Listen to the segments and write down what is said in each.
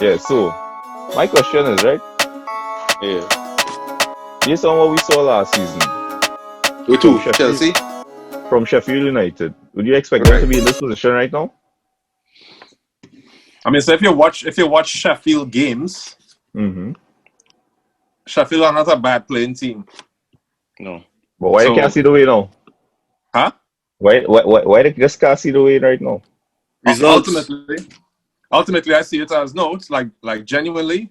Yeah, so my question is, right, Yeah. based on what we saw last season With from who? Sheffield Chelsea? from Sheffield United, would you expect them to Right. be in this position right now? I mean, so if you watch Sheffield games, Mm-hmm. Sheffield are not a bad playing team. No. But why they can't So, see the way now? huh? Why they just can't see the way right now? Results. Ultimately, I see it as no. It's like genuinely,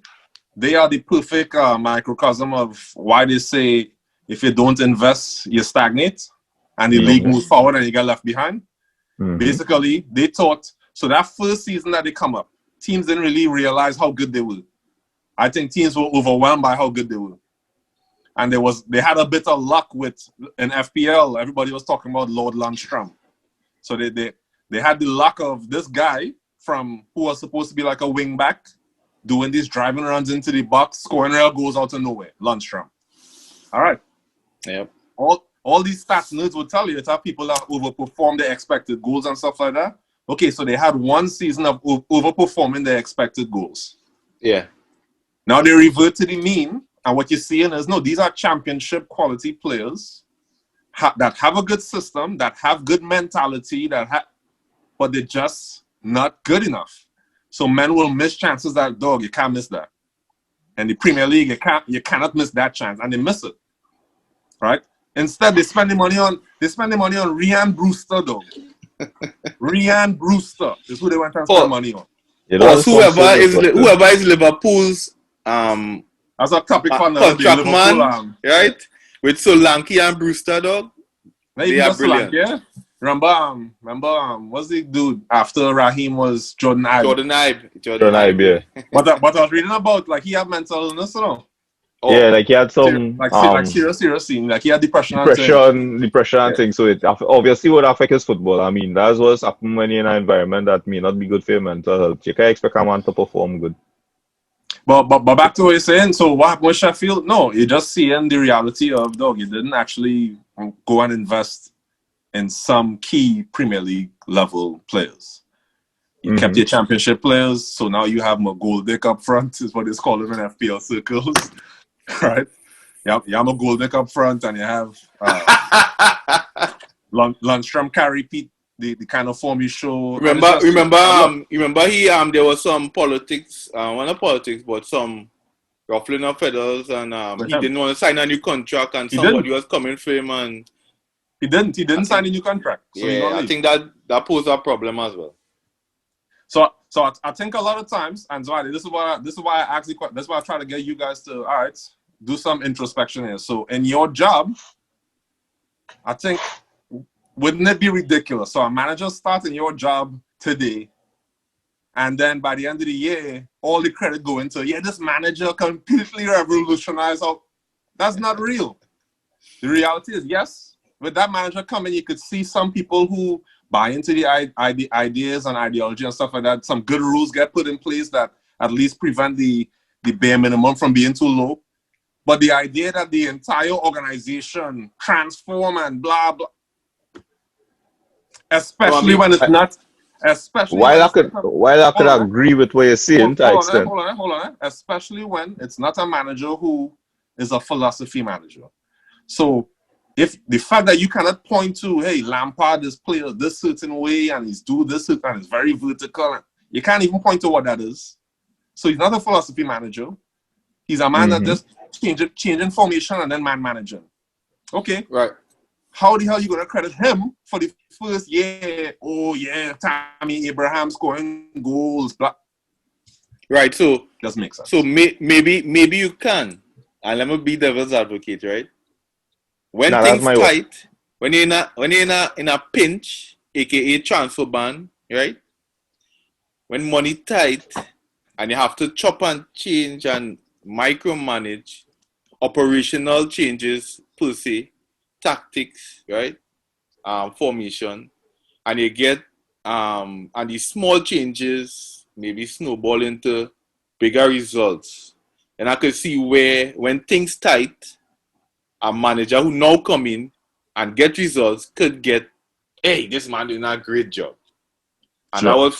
they are the perfect microcosm of why they say if you don't invest, you stagnate, and the league Mm-hmm. moves forward and you get left behind. Mm-hmm. Basically, they thought so that first season that they come up, teams didn't really realize how good they were. I think teams were overwhelmed by how good they were. And they had a bit of luck with an FPL. Everybody was talking about Lord Lundstram. So they had the luck of this guy from who was supposed to be like a wing back doing these driving runs into the box, scoring real goals out of nowhere. Lundstram. All right. Yep. All these stats nerds will tell you it's how people that overperform their expected goals and stuff like that. Okay, so they had one season of overperforming their expected goals. Yeah. Now they revert to the mean, and what you're seeing is, no, these are championship quality players that have a good system, that have good mentality, but they're just not good enough. So men will miss chances that, dog, you can't miss that. And the Premier League, you cannot miss that chance, and they miss it, right? Instead, they spend the money on Ryan Brewster, dog. Ryan Brewster is who they went and spend money on. Or whoever is Liverpool's That's a topic for another day. contract Liverpool, man, right? With Solanke and Brewster, dog. They are brilliant. Yeah. Remember, what's the dude after Raheem was Jordan Ibe? Jordan Ibe, yeah. But I was reading about like he had mental illness, you know. Oh. Yeah, like he had some serious scene. Like he had depression and things. So it obviously would affect his football. I mean, that's what's happened when you're in an environment that may not be good for your mental health. You can't expect a man to perform good. But back to what you're saying. So what happened with Sheffield? No, you're just seeing the reality of, dog, you didn't actually go and invest in some key Premier League level players. You kept your championship players, so now you have Golddick up front, is what it's called in FPL circles. Right? You have a Golddick up front, and you have Lundstram carry Pete, the kind of form you show. Remember he there was some politics, not politics, but some ruffling of feathers, and he didn't want to sign a new contract, and somebody was coming for him, and he didn't sign a new contract. So yeah, I think that posed a problem as well. So I think a lot of times, and so this is why I ask you. That's why I try to get you guys to do some introspection here. So in your job, I think, wouldn't it be ridiculous? So a manager starting your job today, and then by the end of the year, all the credit go into this manager completely revolutionized. That's not real. The reality is, yes, with that manager coming, you could see some people who buy into the ideas and ideology and stuff like that. Some good rules get put in place that at least prevent the bare minimum from being too low. But the idea that the entire organization transform and blah, blah, especially when it's not, especially while I could agree with what you're saying to an extent. Hold on. Especially when it's not a manager who is a philosophy manager. So if the fact that you cannot point to, hey, Lampard is playing this certain way and he's do this and it's very vertical, you can't even point to what that is. So he's not a philosophy manager. He's a man that just changing formation and then man managing. Okay. Right. How the hell are you going to credit him for the first year? Oh, yeah, Tammy Abraham scoring goals. Blah. Right, so doesn't make sense. So maybe you can. And let me be devil's advocate, right? When things tight, when you're in a pinch, aka transfer ban, right? When money tight and you have to chop and change and micromanage operational changes per se, tactics, right? Formation, and you get and these small changes maybe snowball into bigger results. And I could see where when things tight, a manager who now come in and get results could get, hey, this man doing a great job. And that was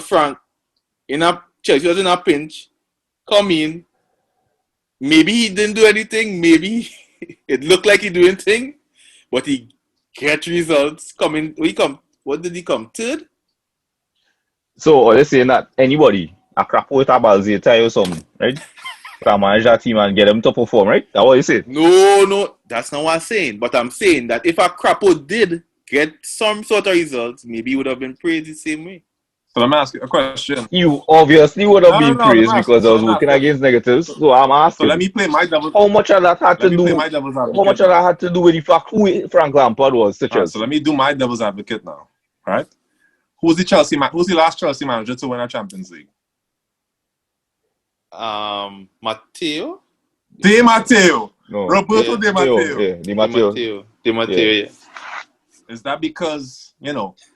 Frank in Chelsea was in a pinch, come in. Maybe he didn't do anything. Maybe it looked like he doing thing, but he get results. What did he come? Third? So, are they saying that anybody, a crap with a Balzeta or something, right? Can manage that team and get them to perform, right? That's what you say. No, that's not what I'm saying. But I'm saying that if a Crapo did get some sort of results, maybe he would have been praised the same way. So let me ask you a question. You obviously would have been No, praised because I was working against negatives. So I'm asking. So let me play my devil's. How much of that had to do? How much of that had to do with the fact who Frank Lampard was to Chelsea? So let me do my devil's advocate now. Right? Who's the last Chelsea manager to win a Champions League? Matteo? Di Matteo. No. Roberto Di Matteo. Yeah, Di Matteo. Di Matteo, yeah. Is that because,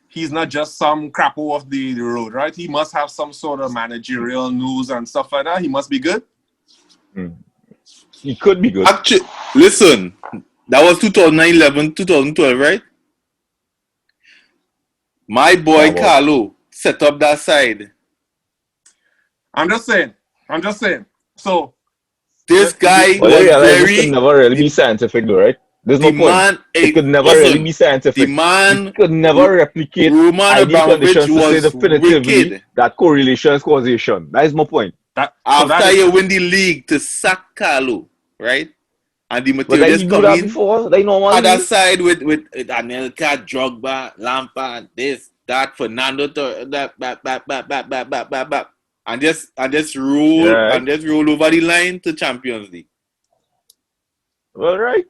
he's not just some crapo off the road, right? He must have some sort of managerial news and stuff like that. He must be good. He could be good. Actually, listen, that was 2011, 2012, right? My boy Carlo set up that side. I'm just saying. So this guy this could never really be scientific though, right? There's no point. It could never really be scientific. The man could never replicate ideal conditions to say definitively that correlation is causation. That is my point. After you win the league to sack Carlo, right? And the material just come in. Before, they normally other side with Anelka, Drogba, Lampard, this, that, Fernando, that, and just roll over the line to Champions League. Well, right.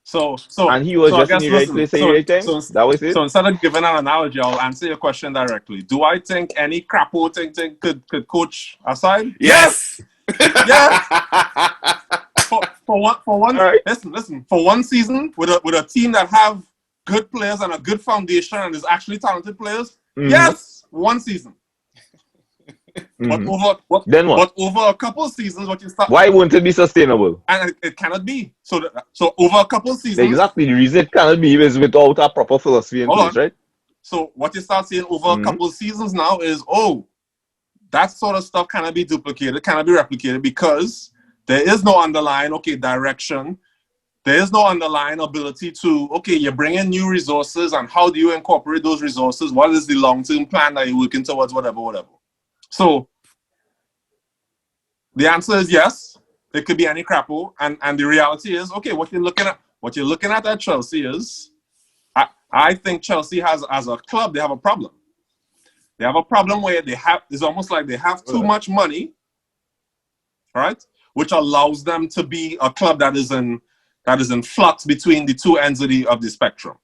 So and he was just in the right place at the right time. That was it. So instead of giving an analogy, I'll answer your question directly. Do I think any crapo thing could coach aside? Yes. Yes. For one. Right. Listen. For one season with a team that have good players and a good foundation and is actually talented players. Yes, one season. But over a couple of seasons, what you start. Why wouldn't it be sustainable? And it cannot be. So over a couple of seasons. Exactly. The reason it cannot be is without a proper philosophy in place, right? So what you start seeing over a couple of seasons now is, that sort of stuff cannot be duplicated, cannot be replicated because there is no underlying, direction. There is no underlying ability to, you bring in new resources and how do you incorporate those resources? What is the long-term plan that you're working towards, whatever. So the answer is yes. It could be any crapo, and the reality is what you're looking at Chelsea is, I think Chelsea has, as a club, they have a problem. They have a problem where it's almost like they have too much money, right? Which allows them to be a club that is in flux between the two ends of the spectrum.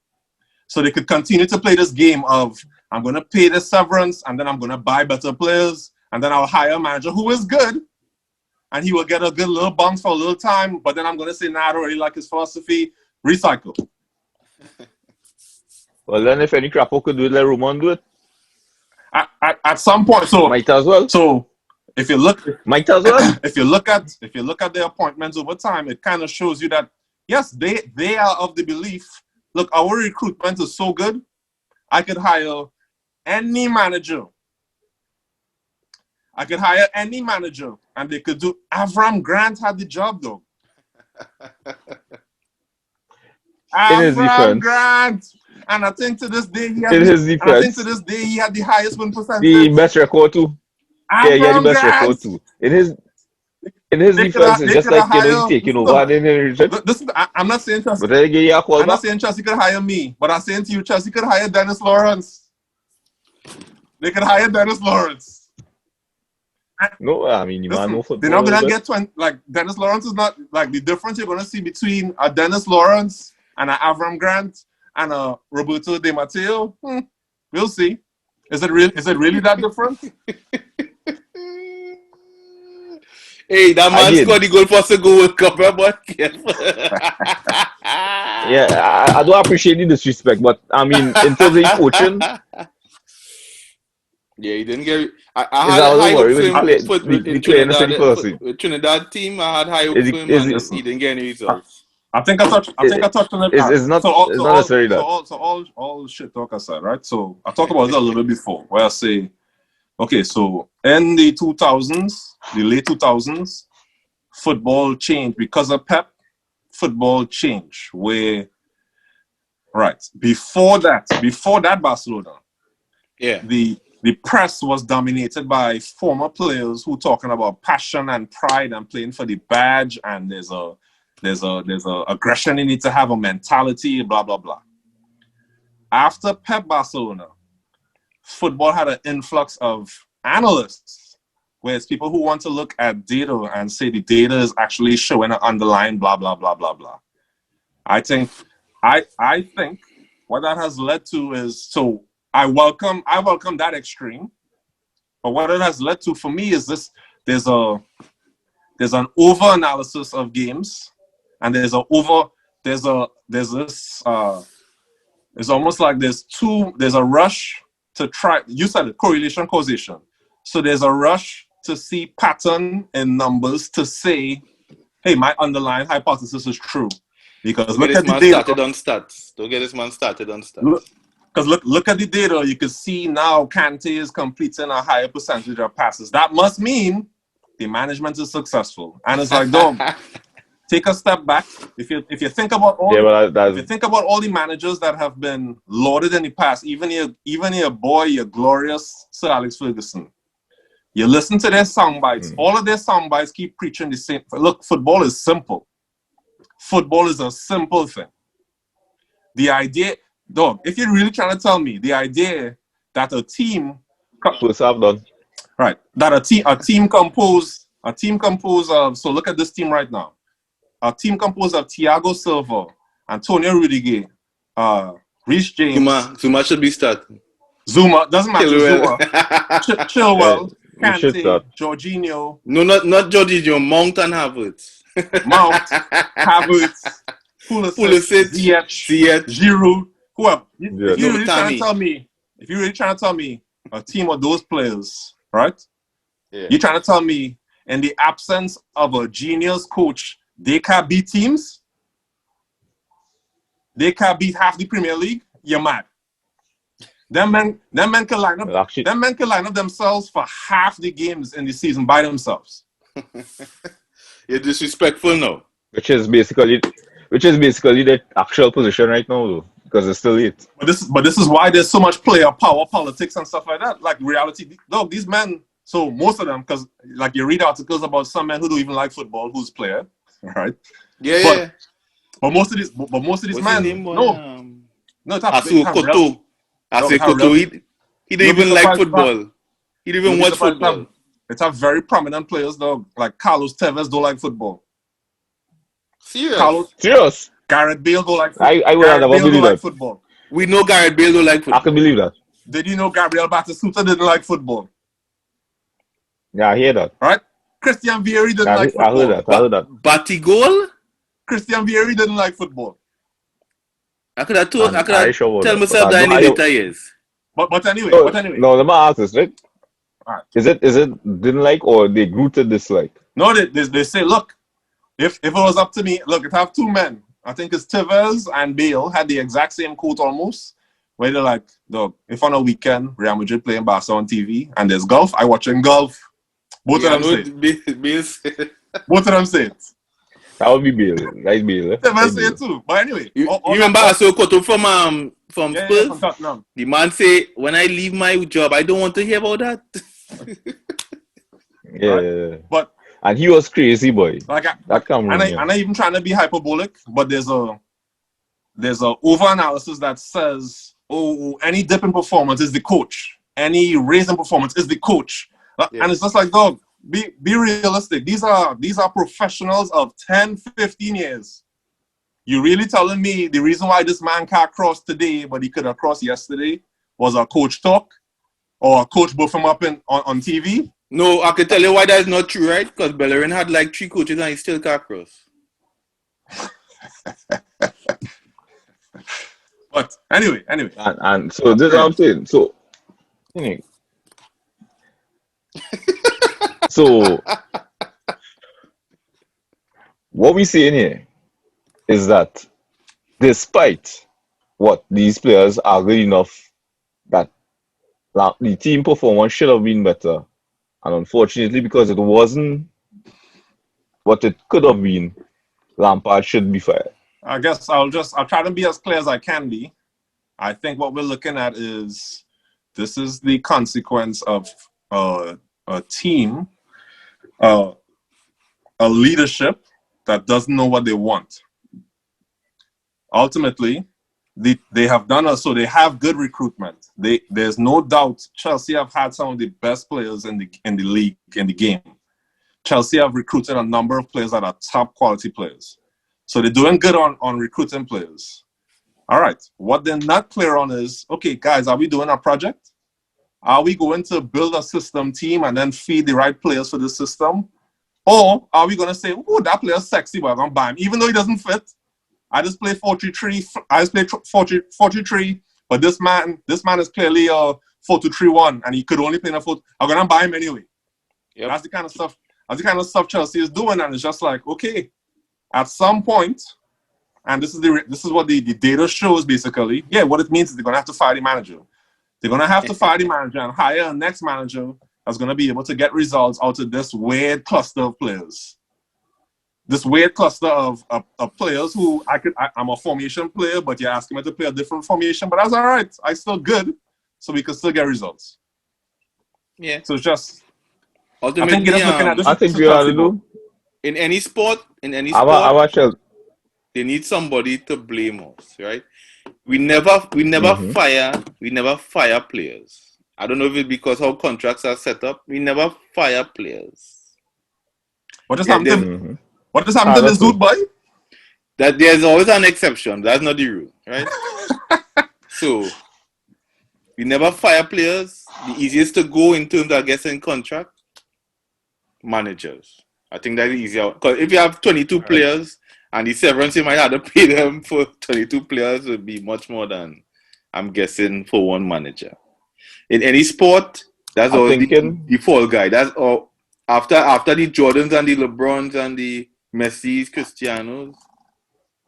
So they could continue to play this game of, I'm going to pay the severance, and then I'm going to buy better players, and then I'll hire a manager who is good, and he will get a good little bounce for a little time, but then I'm going to say, I don't really like his philosophy, recycle. Well, then if any crapo could do it, let Roman do it. At some point, so might as well. So if you look, might as well. If you look at their appointments over time, it kind of shows you that yes, they are of the belief. Look, our recruitment is so good. I could hire any manager. And they could do. Avram Grant had the job though. Avram Grant. And I think to this day he had the highest win percentage. The best record too. Yeah, he had the best record too. In his defense, it's just like he's taking over. Listen, I'm not saying Chelsea. But I'm not saying Chelsea could hire me, but I'm saying to you, Chelsea could hire Dennis Lawrence. They could hire Dennis Lawrence. No, I mean, they're not gonna get 20. Like Dennis Lawrence is not like the difference you're gonna see between a Dennis Lawrence and an Avram Grant and a Roberto Di Matteo. We'll see. Is it really that different? Hey, that man scored the goal for the World Cup, but yeah, I do appreciate the disrespect, but I mean, in terms of coaching, yeah, he didn't get. I had high hopes for him with Trinidad team. I had high hopes for him, and he didn't get any results. I think I touched on it. It's not necessarily that. So all shit talk aside, right? So I talked about it a little bit before, where I say, okay, so in the 2000s, the late 2000s, football changed because of Pep. Football changed where, right, before that Barcelona, the press was dominated by former players who talking about passion and pride and playing for the badge, and there's a aggression you need to have, a mentality, blah blah blah. After Pep-Barcelona, football had an influx of analysts, where it's people who want to look at data and say the data is actually showing an underlying blah blah blah blah blah. I think what that has led to is, so I welcome that extreme, but what it has led to for me is this: there's an over analysis of games, and it's almost like there's a rush to try. You said it, correlation, causation. So there's a rush to see pattern in numbers to say, hey, my underlying hypothesis is true. Because look at the data. Don't get this man started on stats. Because look at the data, you can see now Kante is completing a higher percentage of passes. That must mean the management is successful. And it's like, dog, take a step back. If you think about all the managers that have been lauded in the past, even your boy, your glorious Sir Alex Ferguson, you listen to their sound bites. All of their sound bites keep preaching the same. Look, football is simple. Football is a simple thing. The idea, dog, if you're really trying to tell me the idea that a team, right, that a team composed of, so look at this team right now. A team composed of Thiago Silva, Antonio Rudiger, Reece James. Zuma should be starting. Zuma, doesn't matter. Zuma. Chilwell, Kante, Jorginho. No, not Jorginho, Mount and Havertz. Mount, Havertz, Pulisic, Ziyech, Giroud, whoever. If you're really trying to tell me a team of those players, right? Yeah. You're trying to tell me in the absence of a genius coach, they can't beat teams? They can't beat half the Premier League? You're mad. Them men can line up themselves for half the games in the season by themselves. You're disrespectful now. Which is basically the actual position right now, though, because it's still it. But this is why there's so much player power politics and stuff like that. Like reality, dog, these men. So most of them, because like you read articles about some men who don't even like football, who's player, right? Yeah. But most of these men, Koto. He didn't even like football. He didn't even watch football. It's a very prominent players, though. Like Carlos Tevez don't like football. Serious? Gareth Bale don't like football. I would never believe that. Football. We know Gareth Bale don't like football. I can believe that. Did you know Gabriel Batistuta didn't like football? Yeah, I hear that. Right? Christian Vieri didn't like football. I heard that. Batigol? Christian Vieri didn't like football. I could have tell myself that in the later years. But anyway. No, let me ask this, right? Right. Is it didn't like or they grew to dislike? No, they say, look, if it was up to me, look, if I have two men, I think it's Tevez and Bale had the exact same quote almost, where they're like, dog, if on a weekend Real Madrid playing Barca on TV and there's golf, I watching golf. Both of them say it. Both of them say it. That would be Bale, right? Bale. Tevez say it too. But anyway, you remember Koto from Spurs? From the man say, when I leave my job, I don't want to hear about that. Yeah, right? But and he was crazy, boy. Like I'm not even trying to be hyperbolic, but there's a over analysis that says, any dip in performance is the coach, any raise in performance is the coach, and it's just like, dog, be realistic. These are professionals of 10, 15 years. You really telling me the reason why this man can't cross today, but he could have crossed yesterday, was a coach talk? Or a coach buff him up on TV? No, I can tell you why that's not true, right? Because Bellerin had like 3 coaches and he still can't cross. But anyway. And so this is what I'm saying. So, so what we saying here is that despite what these players are good enough that the team performance should have been better, And unfortunately, because it wasn't what it could have been, Lampard should be fired. I guess I'll try to be as clear as I can be. I think what we're looking at is this is the consequence of a team, a leadership that doesn't know what they want. Ultimately, they have done so they have good recruitment. There's no doubt Chelsea have had some of the best players in the league, in the game. Chelsea have recruited a number of players that are top quality players. So they're doing good on recruiting players. All right. What they're not clear on is, okay, guys, are we doing a project? Are we going to build a system team and then feed the right players for the system? Or are we going to say, oh, that player's sexy, but I'm going to buy him, even though he doesn't fit? I just play 4-3-3. I just play 4-3-3, but this man is clearly a 4-2-3-1, and he could only play in a 4. I'm going to buy him anyway. Yep. That's the kind of stuff Chelsea is doing, and it's just like, okay, at some point, and this is what the data shows basically. Yeah, what it means is they're going to have to fire the manager. They're going to have to fire the manager and hire a next manager that's going to be able to get results out of this weird cluster of players. This weird cluster of players who I'm a formation player, but you're asking me to play a different formation, but that's all right. I'm still good, so we can still get results. Yeah. So it's just, ultimately, I think you're looking at this. I think we ought to do. In any sport, they need somebody to blame us, right? We never fire players. I don't know if it's because how contracts are set up. We never fire players. What just happened to this dude, boy? That there's always an exception. That's not the rule, right? So we never fire players. The easiest to go in terms of getting contract, managers. I think that's easier. Because if you have 22 players and the severance you might have to pay them for 22 players would be much more than, I'm guessing, for one manager. In any sport, that's always the fall guy. That's all. After the Jordans and the LeBrons and the Messis, Cristianos,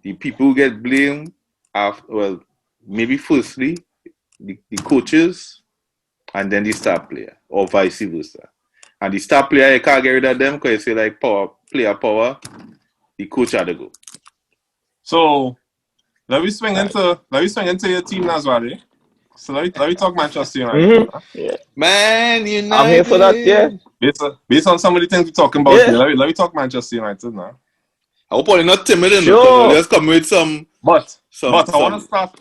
the people who get blamed are, well, maybe firstly the coaches and then the star player, or vice versa. And the star player, you can't get rid of them because you say like player power, the coach had to go. So let me swing into your team now, Zwadi. So let me talk Manchester United. Yeah. Man, United. I'm here for that, yeah. Based on some of the things we're talking about here, let me talk Manchester United now. I hope you're not timid enough. Sure. Let's come with some. But I want to start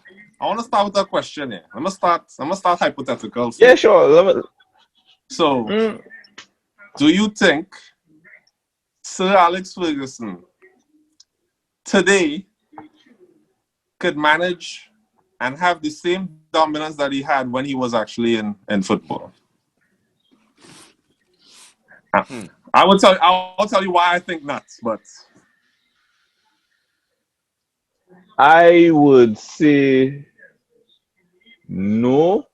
with a question here. I'm gonna start hypothetical. Yeah, sure. So, do you think Sir Alex Ferguson today could manage and have the same dominance that he had when he was actually in football? I'll tell you why I think not, but I would say no,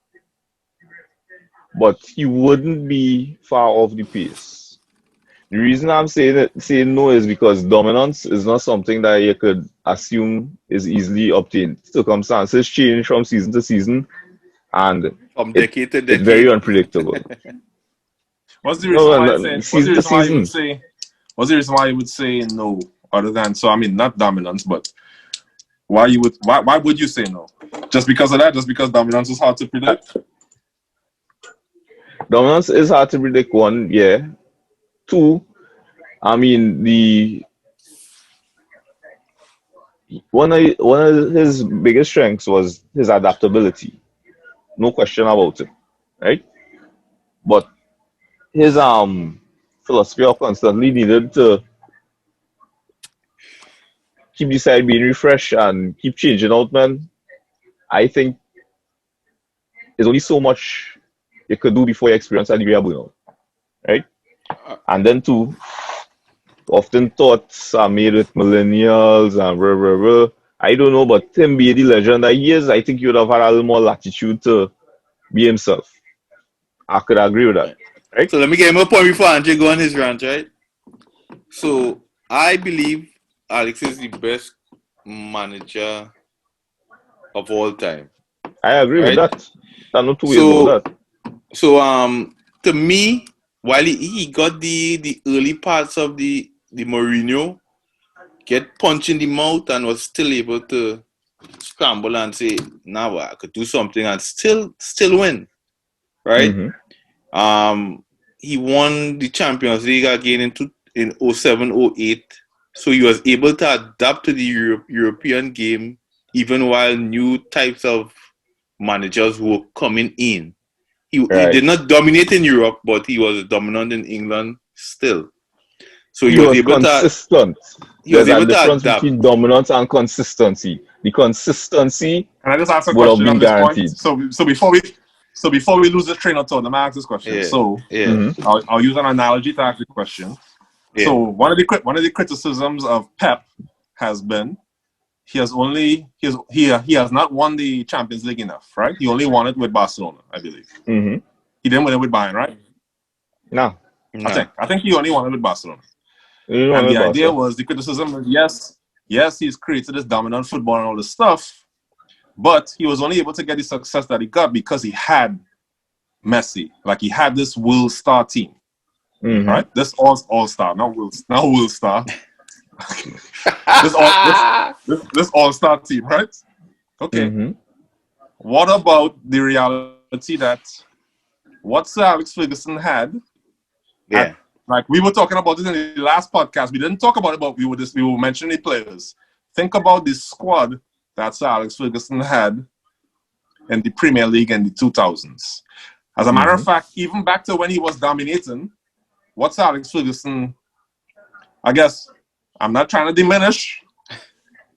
but he wouldn't be far off the pace. The reason I'm saying no is because dominance is not something that you could assume is easily obtained. Circumstances change from season to season, and from decade to decade. It's very unpredictable. What's the reason why you would say no, other than, so I mean, not dominance, but why would you say no? Just because of that? Just because dominance is hard to predict? Dominance is hard to predict, one, yeah. Two, I mean, one of his biggest strengths was his adaptability. No question about it, right? But his philosophy of constantly needed to keep the side being refreshed and keep changing out, man. I think there's only so much you could do before you experience a degree of burnout, right? And then two, often thoughts are made with millennials and blah, blah, blah. I don't know, but him being the legend that he is, I think he would have had a little more latitude to be himself. I could agree with that. Right? So let me get him a point before Andre go on his rant, right? So I believe Alex is the best manager of all time. I agree with that. There's no two ways about that. So to me, while he got the early parts of the Mourinho, get punched in the mouth and was still able to scramble and say, now I could do something and still win, right? Mm-hmm. He won the Champions League again in 07-08, so he was able to adapt to the European game even while new types of managers were coming in. He did not dominate in Europe, but he was dominant in England still. So he was able consistent. There's a difference between dominance and consistency. The consistency Can I just ask a would have question been on this guaranteed. point? So before we lose the train of thought, let me ask this question. I'll use an analogy to ask the question. Yeah. So one of the criticisms of Pep has been he has not won the Champions League enough, right? He only won it with Barcelona, I believe. Mm-hmm. He didn't win it with Bayern, right? No. I think he only won it with Barcelona. And the idea was, the criticism was, yes, he's created this dominant football and all this stuff, but he was only able to get the success that he got because he had Messi. Like, he had this world star team, right? This all star, not world star. this all star team, right? Okay. Mm-hmm. What about the reality that what Sir Alex Ferguson had? Yeah. Like we were talking about it in the last podcast. We didn't talk about it, but we were mentioning the players. Think about the squad that Sir Alex Ferguson had in the Premier League in the 2000s. As a matter of fact, even back to when he was dominating, what's Alex Ferguson? I guess I'm not trying to diminish.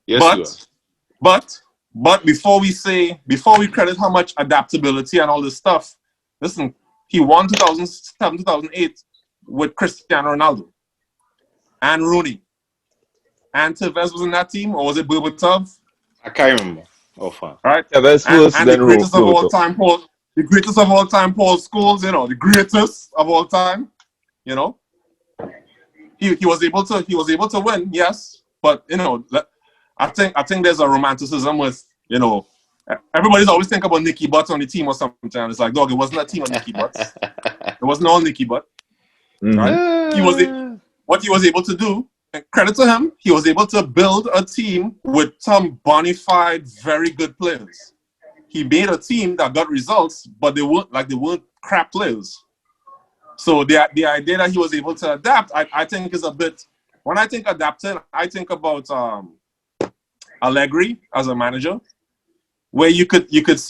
Yes, but before we credit how much adaptability and all this stuff, listen, he won 2007, 2008 with Cristiano Ronaldo and Rooney. And Tevez was in that team, or was it Berbatov? I can't remember. Oh, fine. Right? Tevez and the greatest of all time, Paul Scholes, the greatest of all time, He was able to win, yes, but I think there's a romanticism with everybody's always think about Nicky Butt on the team or something. And it's like, dog, it wasn't a team of Nicky Butts. It wasn't all Nicky Butt. Right? What he was able to do, credit to him, he was able to build a team with some bona fide, very good players. He made a team that got results, but they weren't crap players. So the idea that he was able to adapt, I think is a bit. When I think adapting, I think about Allegri as a manager, where you could see you could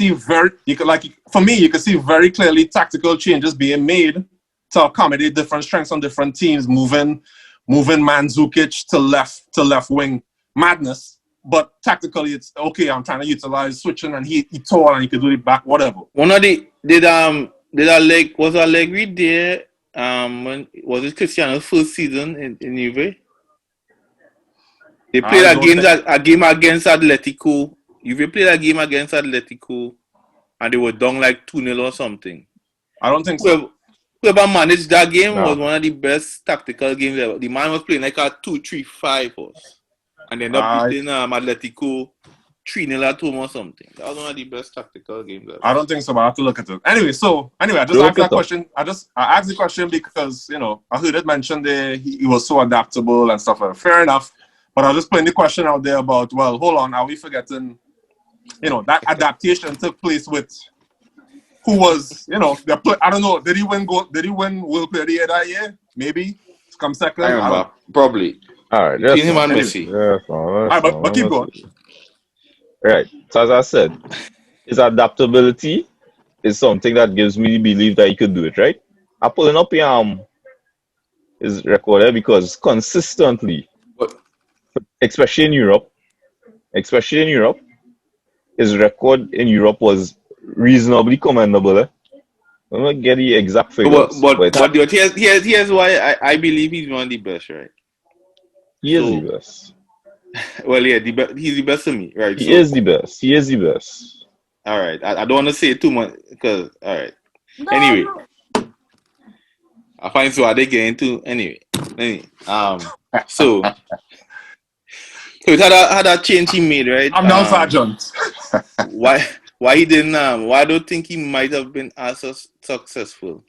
see very clearly tactical changes being made to accommodate different strengths on different teams, moving Mandzukic to left wing, madness. But tactically, it's okay. I'm trying to utilize switching, and he tall and he could do it back, whatever. One of was Allegri there? When was it Cristiano's first season in Juve? They played a game against Atletico. Juve played a game against Atletico, and they were down like 2-0 or something. I don't think so. Whoever managed that game was one of the best tactical games ever. The man was playing like a 2-3-5 for us, and they ended up beating Atletico 3-0 at home or something. That was one of the best tactical games ever. I don't think so, but I have to look at it. Anyway, I just asked that question. I asked the question because, I heard it mentioned that he was so adaptable and stuff. Fair enough. But I was just putting the question out there about, well, hold on, are we forgetting, that adaptation took place with who was, I don't know, did he win World Player of the Year that year? Maybe. Come second? I remember. Probably. All right. Between him and Messi. All right, but keep going. Right. So as I said, his adaptability is something that gives me the belief that he could do it, right? I'm pulling up his record there because consistently, especially in Europe, his record in Europe was reasonably commendable. I'm not get the exact figures. But here's why I believe he's one of the best, right? He is the best. Well, yeah, he's the best to me, right? He is the best. All right. I don't want to say too much because, all right. Anyway, I find so are they getting to anyway. So it had a change he made, right? I'm now Sergeant. Why he didn't? Why I don't think he might have been as successful?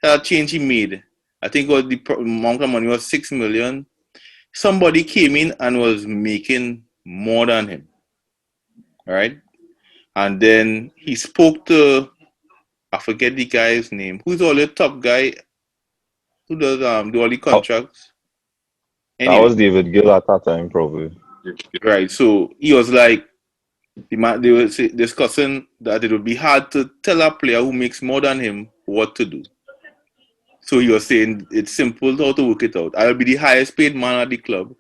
that change he made, I think was the amount of money was 6 million. Somebody came in and was making more than him. Right? And then he spoke to, I forget the guy's name. Who's all the top guy who does do all the contracts? That was David Gill at that time, probably. Right. So he was like, they were discussing that it would be hard to tell a player who makes more than him what to do. So he was saying it's simple how to work it out. I'll be the highest paid man at the club,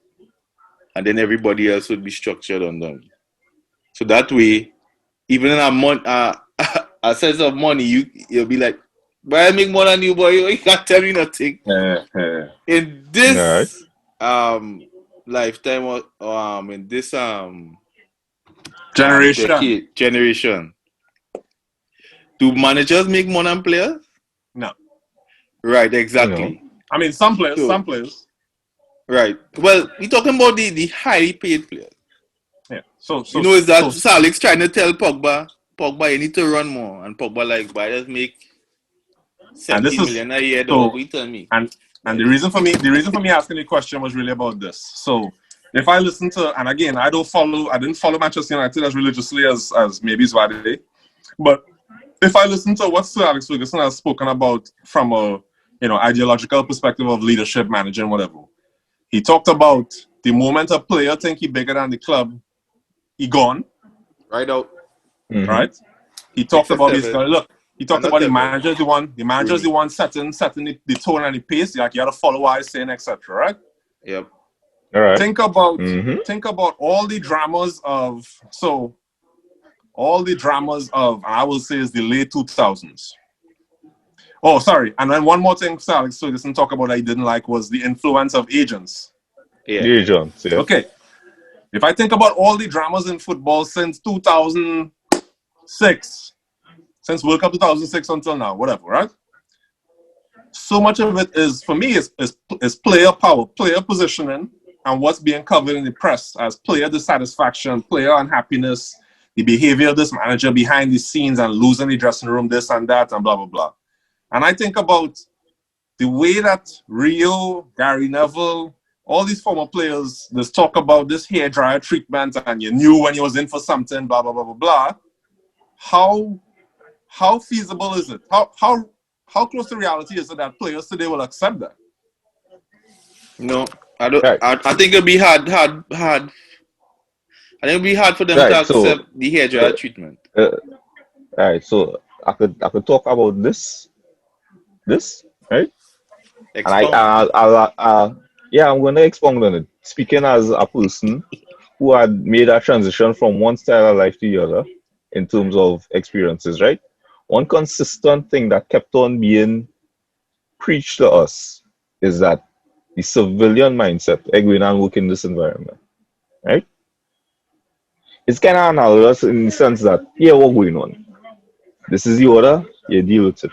and then everybody else would be structured under me. So that way, even in a sense of money, you'll be like, but I make more than you, boy. You can't tell me nothing. In this lifetime, in this generation, do managers make more than players? No. Right, exactly. No. I mean, some players. Right. Well, we're talking about the highly paid players. Yeah. So is that Alex trying to tell Pogba, you need to run more, and Pogba like, but I just make 17 million a year. What you tell me? And the reason for me asking the question was really about this. So if I listen to, and again, I didn't follow Manchester United as religiously as maybe Zwade, but if I listen to what Sir Alex Ferguson has spoken about from a ideological perspective of leadership, managing, whatever, he talked about the moment a player think he bigger than the club, he gone. Right out. Mm-hmm. Right? He talked about this. Look, he talked about the manager's the one setting the tone and the pace. Like you have to follow what he's saying, etc. Right? Yep. All right. Think about all the dramas of I will say is the late 2000s. Oh, sorry. And then one more thing, Alex Ferguson talk about that he didn't like was the influence of agents. Yeah. Agents, yeah. Okay. If I think about all the dramas in football since 2006, since World Cup 2006 until now, whatever, right? So much of it is, for me, is player power, player positioning, and what's being covered in the press as player dissatisfaction, player unhappiness, the behavior of this manager behind the scenes and losing the dressing room, this and that, and blah, blah, blah. And I think about the way that Rio, Gary Neville, all these former players, just talk about this hairdryer treatment and you knew when you was in for something, blah, blah, blah, blah, blah. How feasible is it? How close to reality is it that players today will accept that? No, I don't. Right. I think it'll be hard. I think it'll be hard for them to accept the hairdryer treatment. All right, so I could talk about this, right? Expound. And I'm going to expound on it. Speaking as a person who had made a transition from one style of life to the other in terms of experiences, right? One consistent thing that kept on being preached to us is that the civilian mindset, going and work in this environment, right? It's kind of analogous in the sense that, what's going on? This is the order, you deal with it.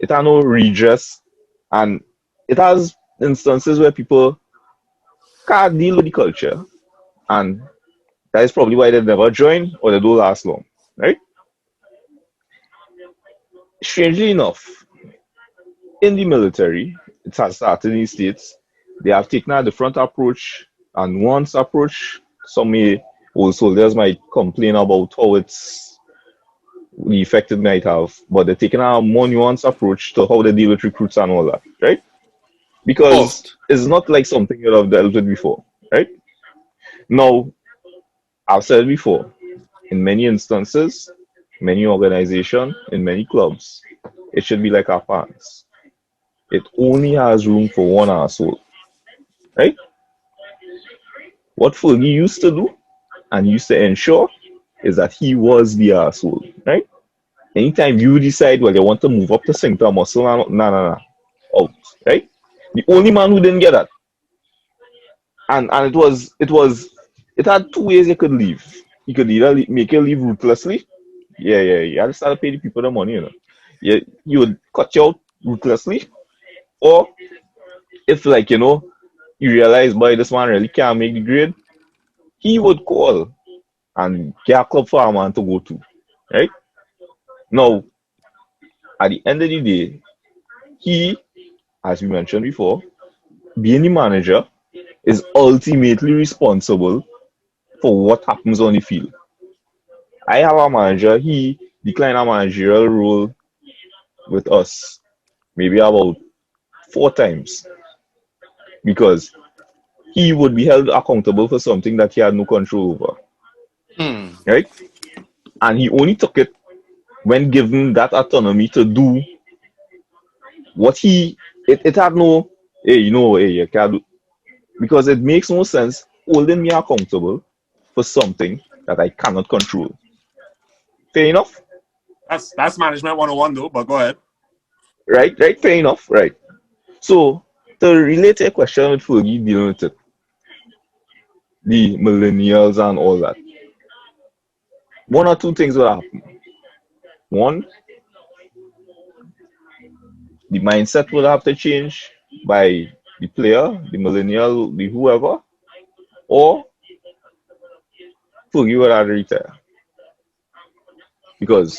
It has no redress, and it has instances where people can't deal with the culture, and that is probably why they never join or they don't last long, right? Strangely enough, in the military, it has started in the States, they have taken a different approach, a nuanced approach. Some old soldiers might complain about how the effect it might have, but they're taking a more nuanced approach to how they deal with recruits and all that, right? Because it's not like something you have dealt with before, right? Now, I've said before, in many instances, many organizations, in many clubs, it should be like our fans. It only has room for one arsehole, right? What Fergie used to do and used to ensure is that he was the arsehole, right? Anytime you decide, well, you want to move up to center muscle, nah, out, right? The only man who didn't get that. And it had two ways you could leave. You could either make you leave ruthlessly. Yeah. You had to start to pay the people the money, You would cut you out ruthlessly. Or if you realize, boy, this man really can't make the grade, he would call and get a club for a man to go to. Right? Now, at the end of the day, he, as we mentioned before, being the manager, is ultimately responsible for what happens on the field. I have a manager, he declined a managerial role with us maybe about 4 times because he would be held accountable for something that he had no control over. Right? And he only took it when given that autonomy to do what it had no, hey, you can't do, because it makes no sense holding me accountable for something that I cannot control. Fair enough? That's management 101 though, but go ahead. Right, fair enough, right. So, to relate to a question with Fergie dealing with it, the millennials and all that, one or two things will happen. One, the mindset will have to change by the player, the millennial, the whoever, or Fergie will have to retire. Because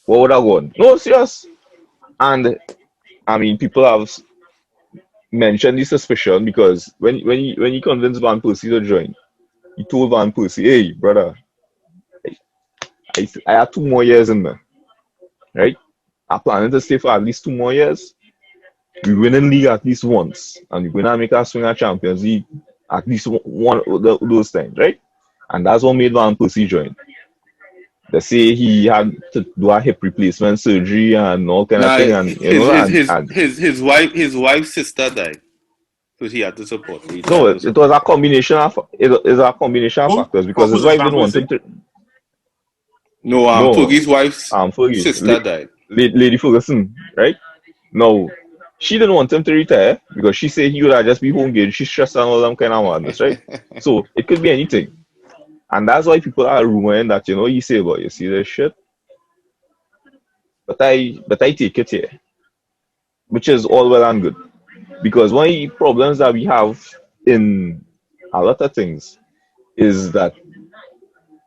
what would have gone? No, serious. And I mean, people have mentioned the suspicion because when he convinced Van Persie to join, he told Van Persie, "Hey, brother, I have 2 more years in there, right? I'm planning to stay for at least 2 more years. We win in league at least once, and we're gonna make our swing at Champions League at least one of those times, right? And that's what made Van Persie join. They say he had to do a hip replacement surgery and all kind of thing, and his wife's sister died, so he had to support. No, it was a combination of factors because his wife didn't want him to. No, Fergie's wife's sister died. Lady Ferguson, right? No, she didn't want him to retire because she said he would have just be home game. She's stressed and all them kind of madness, right? So it could be anything. And that's why people are rumoring that, you say, but you see this shit. But I take it here, which is all well and good. Because one of the problems that we have in a lot of things is that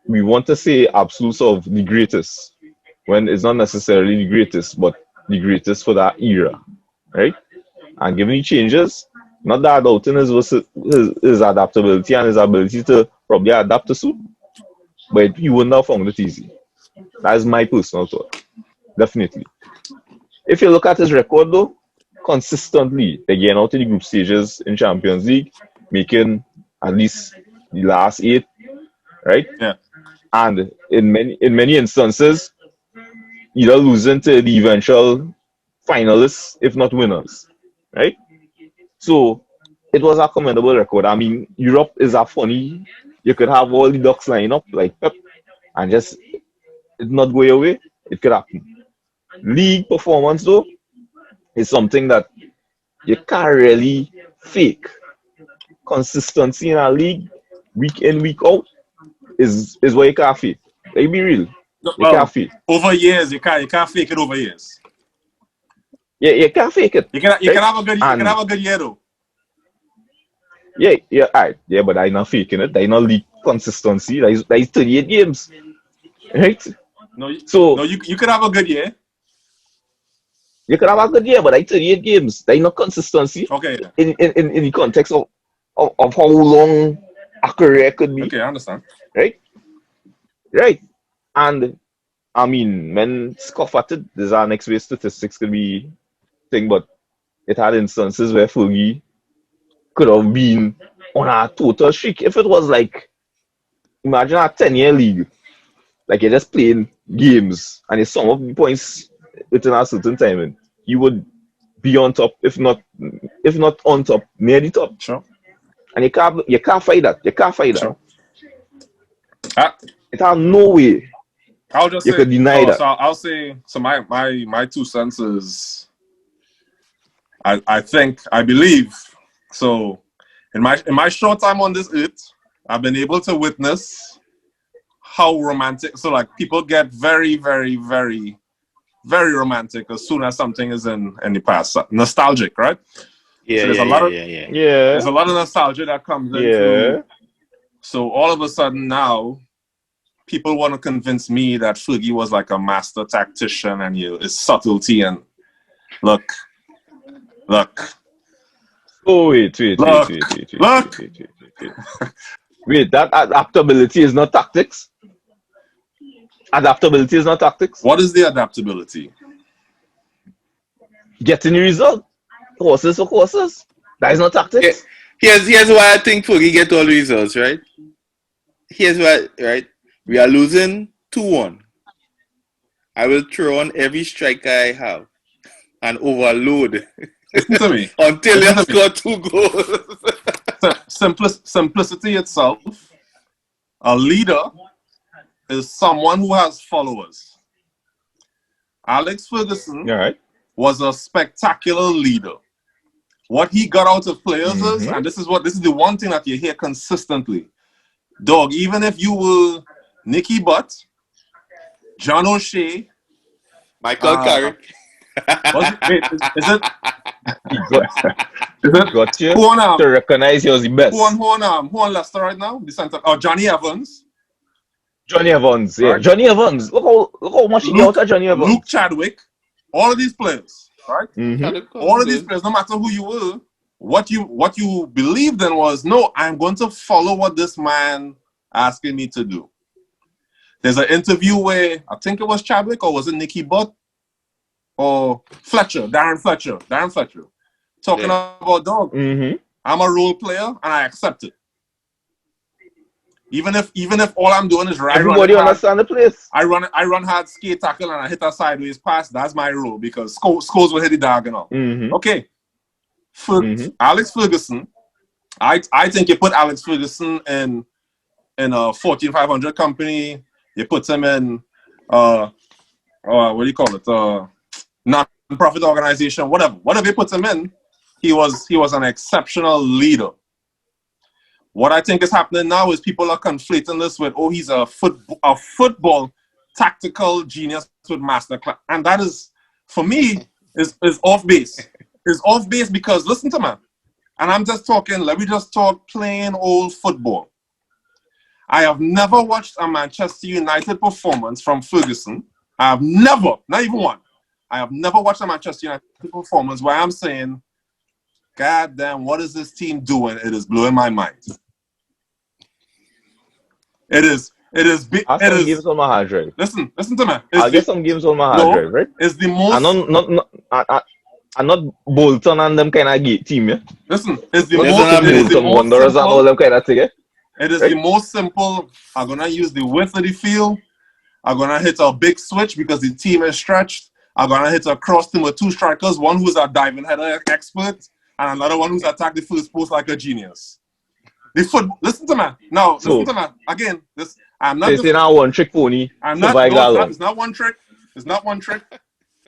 we want to say absolutes of the greatest when it's not necessarily the greatest, but the greatest for that era, right? And given the changes, not that doubting his adaptability and his ability to probably adapt to suit, but he wouldn't have found it easy. That's my personal thought. Definitely. If you look at his record though, consistently, again out in the group stages in Champions League, making at least the last 8, right? Yeah. And in many instances, either losing to the eventual finalists, if not winners, right? So it was a commendable record. I mean, Europe is a funny. You could have all the ducks line up like Pep, and just it not go your way. It could happen. League performance though is something that you can't really fake. Consistency in a league, week in, week out, is what you can't fake. Let's be real. You can't fake. Over years, you can't fake it over years. Yeah, you can't fake it. You can have a good year though. Yeah, alright. Yeah, but I'm not faking it. I'm not league consistency. That is 38 games. Right? You could have a good year. You could have a good year, but 38 games. That's not consistency. Okay. In the context of how long a career could be. Okay, I understand. Right. And I mean, men scoff at it. There's our next way statistics could be thing, but it had instances where Fergie could have been on a total streak. If it was like, imagine a 10-year league, like you're just playing games and you sum up the points within a certain timing, you would be on top, if not on top, near the top. Sure. And you can't fight that. You can't fight sure. that. It has no way. I'll just you say, could deny that. So I'll say, so my 2 cents is, I believe. So in my short time on this earth, I've been able to witness how romantic. So like people get very, very, very, very romantic as soon as something is in the past. Nostalgic, right? Yeah, so there's a lot of nostalgia that comes into. So all of a sudden now, people want to convince me that Fergie was like a master tactician and his subtlety, and Look. Oh, wait. Look. Wait, that adaptability is not tactics? Adaptability is not tactics? What is the adaptability? Getting the result. Horses for horses. That is not tactics. Here's why I think Fergie get all the results, right? Here's why, right? We are losing 2-1. I will throw on every striker I have and overload Listen to me. until you score 2 goals. Simplicity itself. A leader is someone who has followers. Alex Ferguson was a spectacular leader. What he got out of players is, and this is the one thing that you hear consistently. Dog, even if you were Nicky Butt, John O'Shea, Michael Carrick. Is it? Got you to recognize you're the best. Who on Leicester right now? The center. Johnny Evans. Johnny Evans, yeah. Right. Johnny Evans. Look how much he got out of Johnny Evans. Luke Chadwick. All of these players, right? Mm-hmm. All of these players, no matter who you were, what you believed in was, no, I'm going to follow what this man asking me to do. There's an interview where I think it was Chadwick or was it Nicky Butt or Darren Fletcher, talking about dog. I'm a role player and I accept it. Even if all I'm doing is everybody understand the place. I run hard, skate tackle, and I hit a sideways pass. That's my role because scores will hit the diagonal. Okay. Alex Ferguson, I think you put Alex Ferguson in a 14500 company. You put him in what do you call it? Non-profit organization, whatever you put him in, he was an exceptional leader. What I think is happening now is people are conflating this with, he's a football tactical genius with masterclass, and that is, for me, is off base. Is off base because listen to me, and I'm just talking. Let me just talk plain old football. I have never watched a Manchester United performance from Ferguson. I have never, not even one. I have never watched a Manchester United performance where I'm saying, God damn, what is this team doing? It is blowing my mind. It is. Games on my hard drive. Listen to me. I'll get some games on my hard drive, right? It's the most. I'm not Bolton and them kind of team, yeah? Listen, it's the Bolton Wanderers and all them kind of thing, yeah? It is the most simple. I'm going to use the width of the field. I'm going to hit a big switch because the team is stretched. I'm going to hit a cross team with 2 strikers, one who's a diving header expert and another one who's attacked the first post like a genius. Listen to me. Now, listen to me. Again, I'm not... It's not one trick pony. It's not one trick. It's not one trick.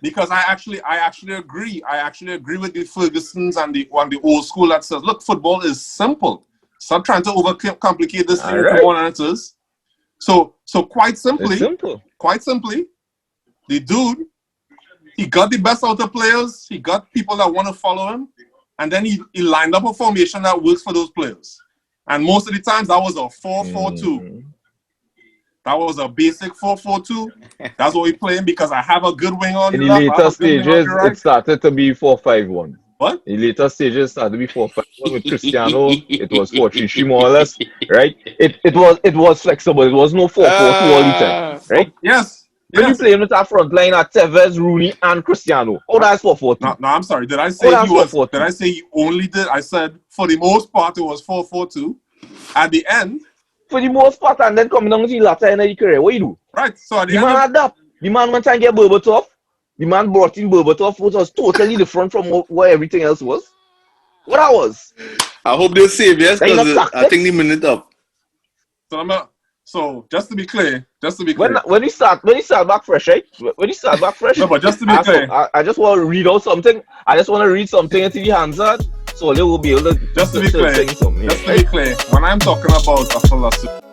Because I actually agree. I actually agree with the Fergusons and the old school that says, look, football is simple. Stop trying to overcomplicate this thing into one answers. So quite simply, the dude, he got the best out of players. He got people that want to follow him. And then he lined up a formation that works for those players. And most of the times, that was a 4-4-2. That was a basic 4-4-2. That's what we're playing because I have a good wing on in the the left. later stages, it started to be 4-5-1. What? In the later stages, it started to be 4-5-1 with Cristiano. It was 4-3-3 more or less, right? It was flexible. It was no 4-4-2 all the time, right? Yes. When you playing with our front line at Tevez, Rooney, and Cristiano, that's 4-4-2. No, I'm sorry. Did I say Did I say he only did? I said for the most part it was 4-4-2. At the end. For the most part, and then coming down to the latter end of the career, what you do? Right. So at the man adapt. The man went and get Berbatov. The man brought in Berbatov, which was totally different from what everything else was. What that was? I hope they save, yes, because I think the minute up. So just to be clear. When you start back fresh, right? When you start back fresh. No, but just to be clear. I just want to read out something. I just want to read something into the Hansard, so they will be able to just to be clear. When I'm talking about a philosophy.